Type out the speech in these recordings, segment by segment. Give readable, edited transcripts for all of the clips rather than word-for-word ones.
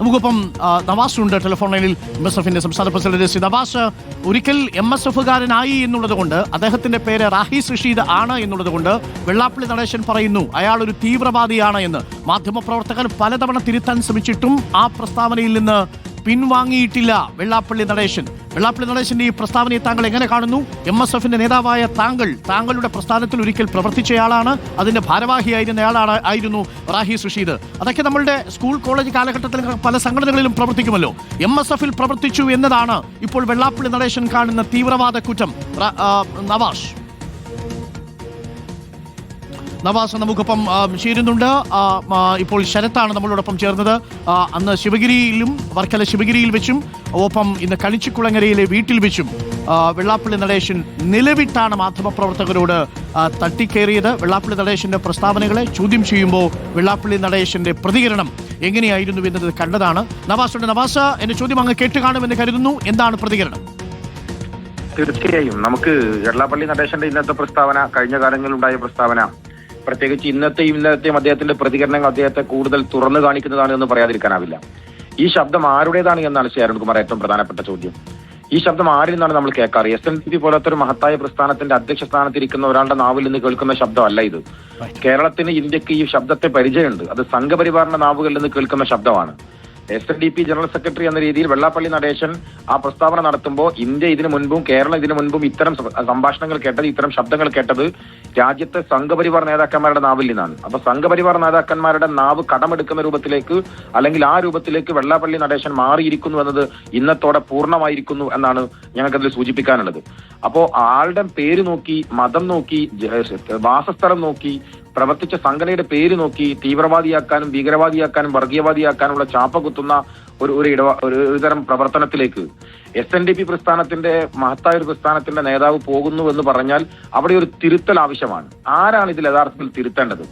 നമുക്കൊപ്പം നവാസ് ഉണ്ട് ടെലിഫോൺ ലൈനിൽ. MSFന്റെ സംസ്ഥാന പ്രസിഡന്റ് ശ്രീ നവാസ്, ഒരിക്കൽ MSFകാരനായി എന്നുള്ളത് കൊണ്ട്, അദ്ദേഹത്തിന്റെ പേര് റാഹിസ് റഷീദ് ആണ് എന്നുള്ളത് കൊണ്ട് വെള്ളാപ്പള്ളി നടേശൻ പറയുന്നു അയാൾ ഒരു തീവ്രവാദിയാണ് എന്ന്. മാധ്യമപ്രവർത്തകർ പലതവണ തിരുത്താൻ ശ്രമിച്ചിട്ടും ആ പ്രസ്താവനയിൽ നിന്ന് പിൻവാങ്ങിയിട്ടില്ല വെള്ളാപ്പള്ളി നടേശൻ. വെള്ളാപ്പള്ളി നടേശന്റെ ഈ പ്രസ്താവനയെ താങ്കൾ എങ്ങനെ കാണുന്നു? MSFന്റെ നേതാവായ താങ്കളുടെ പ്രസ്ഥാനത്തിൽ ഒരിക്കൽ പ്രവർത്തിച്ചയാളാണ്, അതിന്റെ ഭാരവാഹിയായിരുന്നു റാഹിസ് റഷീദ്. അതൊക്കെ നമ്മളുടെ സ്കൂൾ കോളേജ് കാലഘട്ടത്തിൽ പല സംഘടനകളിലും പ്രവർത്തിക്കുമല്ലോ. MSFൽ പ്രവർത്തിച്ചു എന്നതാണ് ഇപ്പോൾ വെള്ളാപ്പള്ളി നടേശൻ കാണുന്ന തീവ്രവാദ കുറ്റം. നവാസ് നമുക്കൊപ്പം ചേരുന്നുണ്ട്. ഇപ്പോൾ ശരത്താണ് നമ്മളോടൊപ്പം ചേർന്നത്. അന്ന് ശിവഗിരിയിലും വർക്കല ശിവഗിരിയിൽ വെച്ചും ഒപ്പം ഇന്ന് കളിച്ചിക്കുളങ്ങരയിലെ വീട്ടിൽ വെച്ചും വെള്ളാപ്പള്ളി നടേശൻ നിലവിട്ടാണ് മാധ്യമപ്രവർത്തകരോട് തട്ടിക്കേറിയത്. വെള്ളാപ്പള്ളി നടേശന്റെ പ്രസ്താവനകളെ ചോദ്യം ചെയ്യുമ്പോൾ വെള്ളാപ്പള്ളി നടേശന്റെ പ്രതികരണം എങ്ങനെയായിരുന്നു എന്നത് കണ്ടതാണ്. നവാസ്, എന്റെ ചോദ്യം അങ്ങ് കേട്ട് കാണുമെന്ന് കരുതുന്നു. എന്താണ് പ്രതികരണം? തീർച്ചയായും നമുക്ക് വെള്ളാപ്പള്ളി നടേശന്റെ ഇന്നത്തെ പ്രസ്താവന, കഴിഞ്ഞ കാലങ്ങളിലുണ്ടായ പ്രസ്താവന, പ്രത്യേകിച്ച് ഇന്നത്തെയും അദ്ദേഹത്തിന്റെ പ്രതികരണങ്ങൾ അദ്ദേഹത്തെ കൂടുതൽ തുറന്നു കാണിക്കുന്നതാണ് എന്ന് പറയാതിരിക്കാനാവില്ല. ഈ ശബ്ദം ആരുടേതാണ് എന്നാണ് ശ്രീ അരുൺകുമാർ ഏറ്റവും പ്രധാനപ്പെട്ട ചോദ്യം. ഈ ശബ്ദം ആരിൽ നിന്നാണ് നമ്മൾ കേൾക്കാറ്? SNDP പോലത്തെ ഒരു മഹത്തായ പ്രസ്ഥാനത്തിന്റെ അധ്യക്ഷ സ്ഥാനത്തിരിക്കുന്ന ഒരാളുടെ നാവിൽ നിന്ന് കേൾക്കുന്ന ശബ്ദമല്ല ഇത്. കേരളത്തിന്, ഇന്ത്യക്ക് ഈ ശബ്ദത്തെ പരിചയമുണ്ട്. അത് സംഘപരിവാറിന്റെ നാവുകളിൽ നിന്ന് കേൾക്കുന്ന ശബ്ദമാണ്. SNDP ജനറൽ സെക്രട്ടറി എന്ന രീതിയിൽ വെള്ളാപ്പള്ളി നടേശൻ ആ പ്രസ്താവന നടത്തുമ്പോൾ ഇന്ത്യ ഇതിനു മുൻപും കേരളം ഇതിനു മുൻപും ഇത്തരം സംഭാഷണങ്ങൾ കേട്ടത്, ഇത്തരം ശബ്ദങ്ങൾ കേട്ടത് രാജ്യത്തെ സംഘപരിവാർ നേതാക്കന്മാരുടെ നാവിൽ നിന്നാണ്. അപ്പൊ സംഘപരിവാർ നേതാക്കന്മാരുടെ നാവ് കടമെടുക്കുന്ന രൂപത്തിലേക്ക്, അല്ലെങ്കിൽ ആ രൂപത്തിലേക്ക് വെള്ളാപ്പള്ളി നടേശൻ മാറിയിരിക്കുന്നു എന്നത് ഇന്നത്തോടെ പൂർണ്ണമായിരിക്കുന്നു എന്നാണ് ഞങ്ങൾക്കതിൽ സൂചിപ്പിക്കാനുള്ളത്. അപ്പോ ആളുടെ പേര് നോക്കി, മതം നോക്കി, വാസസ്ഥലം നോക്കി, പ്രവർത്തിച്ച സംഘടനയുടെ പേര് നോക്കി തീവ്രവാദിയാക്കാനും ഭീകരവാദിയാക്കാനും വർഗീയവാദിയാക്കാനുള്ള ചാപ്പ കുത്തുന്ന ഒരു തരം പ്രവർത്തനത്തിലേക്ക് SNDP പ്രസ്ഥാനത്തിന്റെ മഹത്തായ ഒരു പ്രസ്ഥാനത്തിന്റെ നേതാവ് പോകുന്നു എന്ന് പറഞ്ഞാൽ അവിടെ ഒരു തിരുത്തൽ ആവശ്യമാണ്. ആരാണ് ഇതിൽ യഥാർത്ഥത്തിൽ തിരുത്തേണ്ടത്?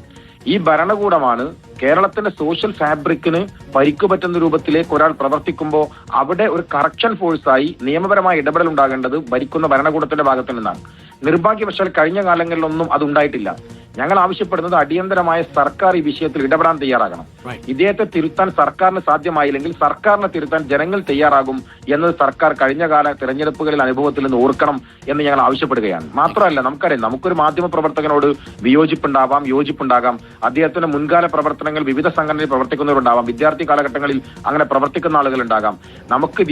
ഈ ഭരണകൂടമാണ്. കേരളത്തിന്റെ സോഷ്യൽ ഫാബ്രിക്കിന് പരിക്കു പറ്റുന്ന രൂപത്തിലേക്ക് ഒരാൾ പ്രവർത്തിക്കുമ്പോൾ അവിടെ ഒരു കറക്ഷൻ ഫോഴ്സായി നിയമപരമായ ഇടപെടൽ ഉണ്ടാകേണ്ടത് ഭരിക്കുന്ന ഭരണകൂടത്തിന്റെ ഭാഗത്തു നിന്നാണ്. നിർഭാഗ്യവശാൽ കഴിഞ്ഞ കാലങ്ങളിലൊന്നും അത് ഉണ്ടായിട്ടില്ല. ഞങ്ങൾ ആവശ്യപ്പെടുന്നത് അടിയന്തരമായ സർക്കാർ ഈ വിഷയത്തിൽ ഇടപെടാൻ തയ്യാറാകണം. ഇദ്ദേഹത്തെ തിരുത്താൻ സർക്കാരിന് സാധ്യമായില്ലെങ്കിൽ സർക്കാരിനെ തിരുത്താൻ ജനങ്ങൾ തയ്യാറാകും എന്നത് സർക്കാർ കഴിഞ്ഞ കാല തിരഞ്ഞെടുപ്പുകളിൽ അനുഭവത്തിൽ നിന്ന് ഓർക്കണം എന്ന് ഞങ്ങൾ ആവശ്യപ്പെടുകയാണ്. മാത്രമല്ല, നമുക്കറിയാം, നമുക്കൊരു മാധ്യമ പ്രവർത്തകനോട് വിയോജിപ്പുണ്ടാവാം, യോജിപ്പുണ്ടാകാം. അദ്ദേഹത്തിന്റെ മുൻകാല പ്രവർത്തനങ്ങൾ വിവിധ സംഘടനയിൽ പ്രവർത്തിക്കുന്നവരുണ്ടാവാം, വിദ്യാർത്ഥി കാലഘട്ടങ്ങളിൽ അങ്ങനെ പ്രവർത്തിക്കുന്ന ആളുകൾ ഉണ്ടാകാം. നമുക്ക്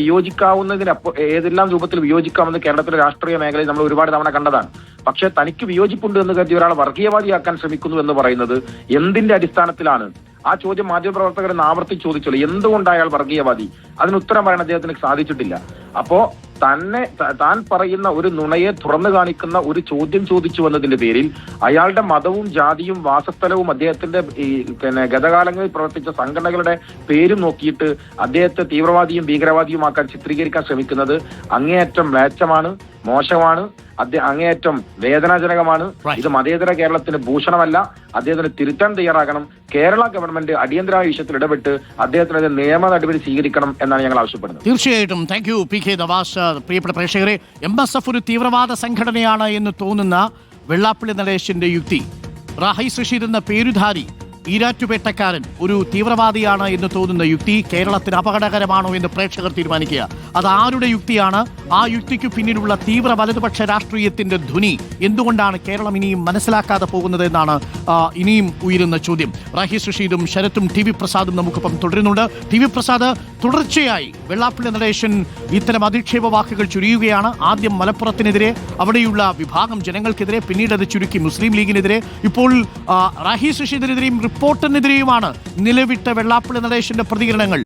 ഏതെല്ലാം രൂപത്തിൽ വിയോജിക്കാമെന്ന് കേരളത്തിലെ രാഷ്ട്രീയ മേഖലയിൽ നമ്മൾ ഒരുപാട് തവണ കണ്ടതാണ്. പക്ഷെ തനിക്ക് വിയോജിപ്പുണ്ട് എന്ന് കരുതി ഒരാൾ വർഗീയവാദിയാക്കാൻ ശ്രമിക്കുന്നു എന്ന് പറയുന്നത് എന്തിന്റെ അടിസ്ഥാനത്തിലാണ്? ആ ചോദ്യം മാധ്യമപ്രവർത്തകർ ആവർത്തിച്ച് ചോദിച്ചോളൂ. എന്തുകൊണ്ട് അയാൾ വർഗീയവാദി? അതിന് ഉത്തരം പറയാൻ അദ്ദേഹത്തിന് സാധിച്ചിട്ടില്ല. അപ്പോ താൻ പറയുന്ന ഒരു നുണയെ തുറന്നു കാണിക്കുന്ന ഒരു ചോദ്യം ചോദിച്ചു വന്നതിന്റെ പേരിൽ അയാളുടെ മതവും ജാതിയും വാസസ്ഥലവും അദ്ദേഹത്തിന്റെ ഗതകാലങ്ങളിൽ പ്രവർത്തിച്ച സംഘടനകളുടെ പേരും നോക്കിയിട്ട് അദ്ദേഹത്തെ തീവ്രവാദിയും ഭീകരവാദിയുമാക്കാൻ ചിത്രീകരിക്കാൻ ശ്രമിക്കുന്നത് അങ്ങേയറ്റം മ്ലേച്ഛമാണ്, മോശമാണ്, അങ്ങേയറ്റം വേദനാജനകമാണ്. ഇത് മതേതര കേരളത്തിന് ഭൂഷണമല്ല. അദ്ദേഹത്തിന് തിരുത്താൻ തയ്യാറാകണം. കേരള ഗവൺമെന്റ് അടിയന്തരമായ വിഷയത്തിൽ ഇടപെട്ട് അദ്ദേഹത്തിനെതിരെ നിയമ നടപടി സ്വീകരിക്കണം എന്നാണ് ഞങ്ങൾ ആവശ്യപ്പെടുന്നത്. തീർച്ചയായിട്ടും. Thank you PK Navas. പ്രിയപ്പെട്ട പ്രേക്ഷകരെ, MSF ഒരു തീവ്രവാദ സംഘടനയാണ് എന്ന് തോന്നുന്ന വെള്ളാപ്പള്ളി നടേശന്റെ യുക്തി, റാഹിസ് റഷീദ് എന്ന പേരുധാരി ഈരാറ്റുപേട്ടക്കാരൻ ഒരു തീവ്രവാദിയാണ് എന്ന് തോന്നുന്ന യുക്തി കേരളത്തിന് അപകടകരമാണോ എന്ന് പ്രേക്ഷകർ തീരുമാനിക്കുക. അത് ആരുടെ യുക്തിയാണ്? ആ യുക്തിക്ക് പിന്നിലുള്ള തീവ്ര വലതുപക്ഷ രാഷ്ട്രീയത്തിന്റെ ധ്വനി എന്തുകൊണ്ടാണ് കേരളം ഇനിയും മനസ്സിലാക്കാതെ പോകുന്നത് എന്നാണ് ഇനിയും ഉയരുന്ന ചോദ്യം. റാഹിസ് റഷീദും ശരത്തും TV പ്രസാദും നമുക്കൊപ്പം തുടരുന്നുണ്ട്. TV പ്രസാദ്, തുടർച്ചയായി വെള്ളാപ്പള്ളി നടേശൻ ഇത്തരം അധിക്ഷേപ വാക്കുകൾ ചുരിയുകയാണ്. ആദ്യം മലപ്പുറത്തിനെതിരെ, അവിടെയുള്ള വിഭാഗം ജനങ്ങൾക്കെതിരെ, പിന്നീട് അത് ചുരുക്കി മുസ്ലിം ലീഗിനെതിരെ, ഇപ്പോൾ റാഹിസ് റഷീദിനെതിരെയും റിപ്പോർട്ടറിനെതിരെയുമാണ് നിലവിട്ട വെള്ളാപ്പള്ളി നടേശന്റെ പ്രതികരണങ്ങൾ.